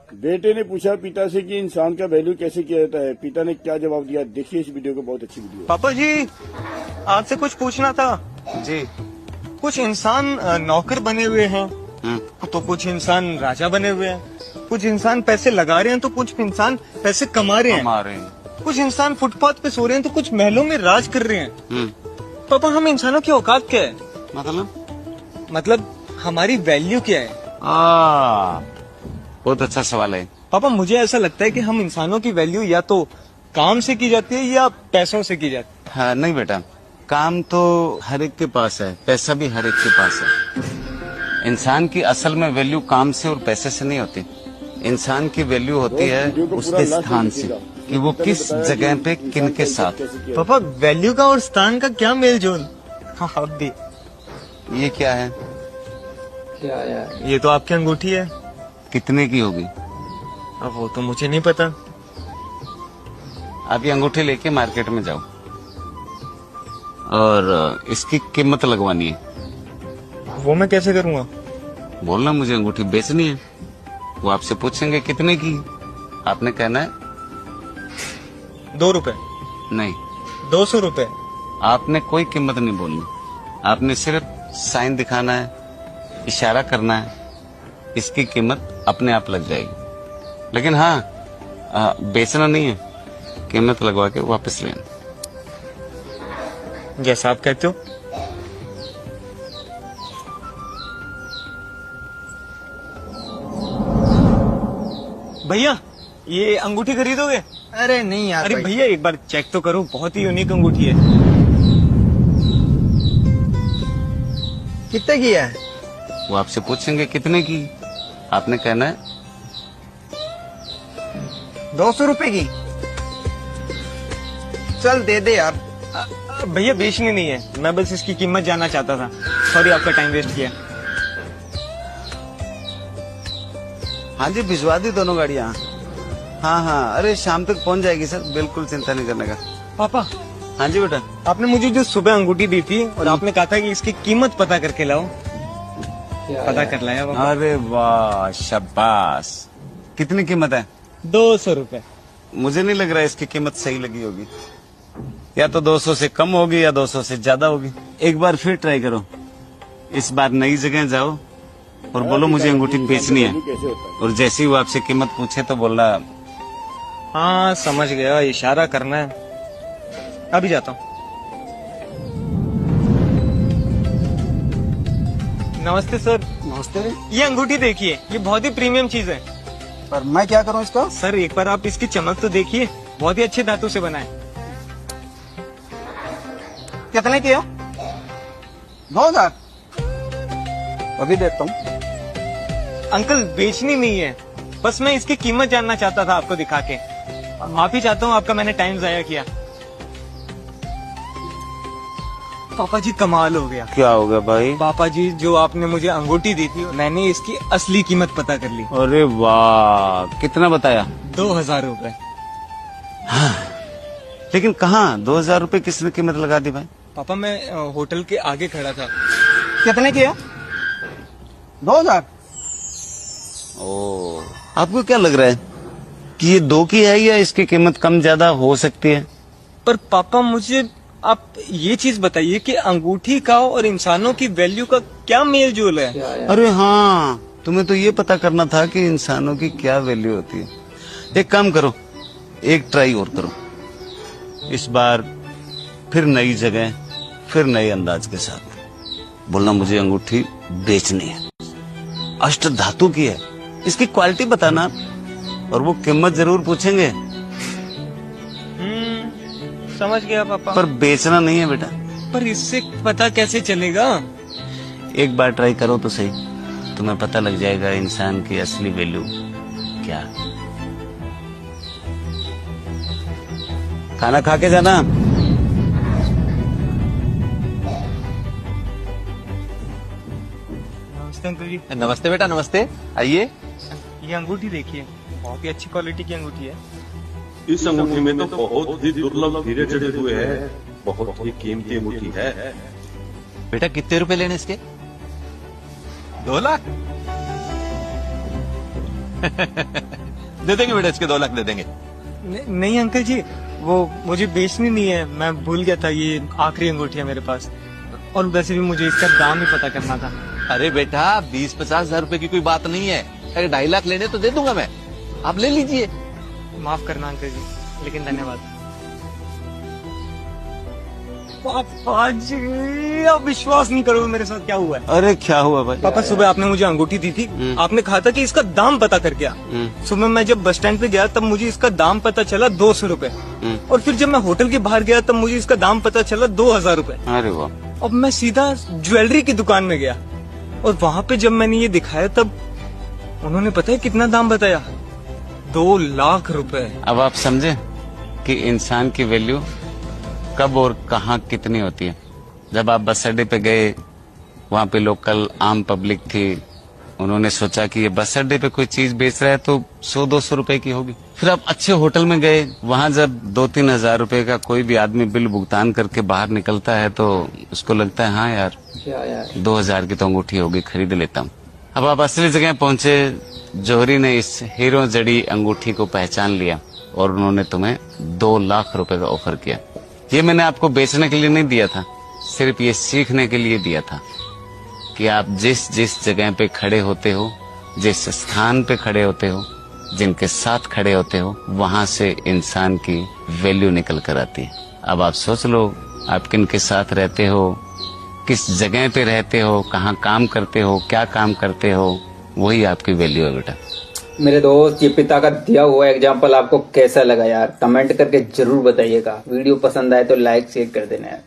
बेटे ने पूछा पिता से कि इंसान का वैल्यू कैसे किया जाता है। पिता ने क्या जवाब दिया, देखिए इस वीडियो को, बहुत अच्छी वीडियो है। पापा जी, आपसे कुछ पूछना था जी। कुछ इंसान नौकर बने हुए हैं, तो कुछ इंसान राजा बने हुए हैं, कुछ इंसान पैसे लगा रहे हैं, तो कुछ इंसान पैसे कमा रहे हैं, कुछ इंसान फुटपाथ पे सो रहे हैं, तो कुछ महलों में राज कर रहे हैं। पापा, हम इंसानों की औकात क्या है? मतलब हमारी वैल्यू क्या है? बहुत अच्छा सवाल है पापा, मुझे ऐसा लगता है कि हम इंसानों की वैल्यू या तो काम से की जाती है या पैसों से की जाती है। हाँ, नहीं बेटा, काम तो हर एक के पास है, पैसा भी हर एक के पास है। इंसान की असल में वैल्यू काम से और पैसे से नहीं होती। इंसान की वैल्यू होती है उसके स्थान से, कि वो किस जगह पे किन के साथ। पापा, वैल्यू का और स्थान का क्या मेल जोल? हाँ, अब भी ये क्या है? ये तो आपकी अंगूठी है। कितने की होगी? अब वो तो मुझे नहीं पता। आप ये अंगूठी लेके मार्केट में जाओ और इसकी कीमत लगवानी है। वो मैं कैसे करूँगा? बोलना मुझे अंगूठी बेचनी है। वो आपसे पूछेंगे कितने की, आपने कहना है 2 रुपए। नहीं, 200 रुपए। आपने कोई कीमत नहीं बोलनी। आपने सिर्फ साइन दिखाना है, इशारा करना है, इसकी कीमत अपने आप लग जाएगी। लेकिन हाँ, बेचना नहीं है, कीमत लगवा के वापस लेना। जैसा आप कहते हो। भैया, ये अंगूठी खरीदोगे? अरे नहीं यार। अरे भैया, एक बार चेक तो करो, बहुत ही यूनिक अंगूठी है। कितने की है? वो आपसे पूछेंगे कितने की, आपने कहना है 200 रुपए की। चल दे दे यार। भैया, बेचनी नहीं है, मैं बस इसकी कीमत जानना चाहता था। सॉरी, आपका टाइम वेस्ट किया। हाँ जी, भिजवा दी दोनों गाड़ियाँ। हाँ हाँ, अरे शाम तक पहुंच जाएगी सर, बिल्कुल चिंता नहीं करने का। पापा। हाँ जी बेटा। आपने मुझे जो सुबह अंगूठी दी थी और आपने कहा था कि इसकी कीमत पता करके लाओ, पता कर लाया पापा। अरे वाह, शाबाश। कितनी कीमत है? 200 रुपए। मुझे नहीं लग रहा है इसकी कीमत सही लगी होगी। या तो 200 से कम होगी या 200 से ज्यादा होगी। एक बार फिर ट्राई करो। इस बार नई जगह जाओ और बोलो मुझे अंगूठी बेचनी है, और जैसे ही वो आपसे कीमत पूछे तो बोलना। हाँ, समझ गया, इशारा करना है। अभी जाता हूँ। नमस्ते सर। नमस्ते। ये अंगूठी देखिए, ये बहुत ही प्रीमियम चीज है। पर मैं क्या करूं इसका? सर, एक बार आप इसकी चमक तो देखिए, बहुत ही अच्छे धातु से बना है। कितने की है? 2000। अभी देखता हूँ। अंकल, बेचनी नहीं है, बस मैं इसकी कीमत जानना चाहता था आपको दिखा के। माफी चाहता हूँ, आपका मैंने टाइम जाया किया। पापा जी, कमाल हो गया। क्या हो गया भाई? पापा जी, जो आपने मुझे अंगूठी दी थी, मैंने इसकी असली कीमत पता कर ली। अरे वाह, कितना बताया? 2000 रुपए। हाँ, लेकिन कहाँ 2000 रुपए किसने कीमत लगा दी भाई? पापा, मैं होटल के आगे खड़ा था। कितने की है? 2000। ओ, आपको क्या लग रहा है कि ये 2 की है या इसकी कीमत कम ज्यादा हो सकती है? पर पापा, मुझे आप ये चीज बताइए कि अंगूठी का और इंसानों की वैल्यू का क्या मेल जोल है? अरे हाँ, तुम्हें तो ये पता करना था कि इंसानों की क्या वैल्यू होती है। एक काम करो, एक ट्राई और करो। इस बार फिर नई जगह, फिर नए अंदाज के साथ बोलना मुझे अंगूठी बेचनी है, अष्ट धातु की है, इसकी क्वालिटी बताना, और वो कीमत जरूर पूछेंगे। समझ गया पापा। पर बेचना नहीं है बेटा। पर इससे पता कैसे चलेगा? एक बार ट्राई करो तो सही, तुम्हें पता लग जाएगा इंसान की असली वैल्यू क्या। खाना खा के जाना। नमस्ते अंकल जी। नमस्ते बेटा, नमस्ते, आइए। ये अंगूठी देखिए, बहुत ही अच्छी क्वालिटी की अंगूठी है। इस अंगूठी में तो बहुत ही दुर्लभ हीरे जड़े हुए हैं, बहुत ही कीमती अंगूठी है। बेटा, कितने रुपए लेने इसके? 2 लाख? दे देंगे बेटा, इसके 2 लाख दे देंगे। नहीं अंकल जी, वो मुझे बेचनी नहीं है, मैं भूल गया था, ये आखिरी अंगूठी है मेरे पास, और वैसे भी मुझे इसका दाम ही पता करना था। अरे बेटा 20-50 हजार रुपए की कोई बात नहीं है, अगर 2.5 लाख लेने तो दे दूंगा मैं, आप ले लीजिए। माफ करना अंकल जी, लेकिन धन्यवाद। पापा जी, आप विश्वास नहीं करोगे मेरे साथ क्या हुआ है। अरे क्या हुआ भाई? पापा सुबह आपने मुझे अंगूठी दी थी, आपने कहा था कि इसका दाम पता कर गया। सुबह मैं जब बस स्टैंड पे गया तब मुझे इसका दाम पता चला 200 रुपए, और फिर जब मैं होटल के बाहर गया तब मुझे इसका दाम पता चला 2000 रुपए। अरे वाह। अब मैं सीधा ज्वेलरी की दुकान में गया, और वहाँ पे जब मैंने ये दिखाया तब उन्होंने पता है कितना दाम बताया, 2 लाख रुपए। अब आप समझे कि इंसान की वैल्यू कब और कहाँ कितनी होती है। जब आप बस अड्डे पे गए, वहाँ पे लोकल आम पब्लिक थी, उन्होंने सोचा कि ये बस अड्डे पे कोई चीज बेच रहा है तो 100-200 रुपए की होगी। फिर आप अच्छे होटल में गए, वहाँ जब 2-3 हजार रुपए का कोई भी आदमी बिल भुगतान करके बाहर निकलता है तो उसको लगता है हाँ यार 2000 की तो अंगूठी होगी, खरीद लेता हूँ। अब आप असली जगह पहुंचे, जौहरी ने इस हीरो जड़ी अंगूठी को पहचान लिया और उन्होंने तुम्हें 2 लाख रुपए का ऑफर किया। ये मैंने आपको बेचने के लिए नहीं दिया था, सिर्फ ये सीखने के लिए दिया था कि आप जिस जिस जगह पे खड़े होते हो, जिस स्थान पे खड़े होते हो, जिनके साथ खड़े होते हो, वहां से इंसान की वैल्यू निकल कर आती है। अब आप सोच लो, आप किन के साथ रहते हो, किस जगह पे रहते हो, कहाँ काम करते हो, क्या काम करते हो, वही आपकी वैल्यू है बेटा। मेरे दोस्त, ये पिता का दिया हुआ एग्जाम्पल आपको कैसा लगा यार, कमेंट करके जरूर बताइएगा। वीडियो पसंद आए तो लाइक शेयर कर देना यार।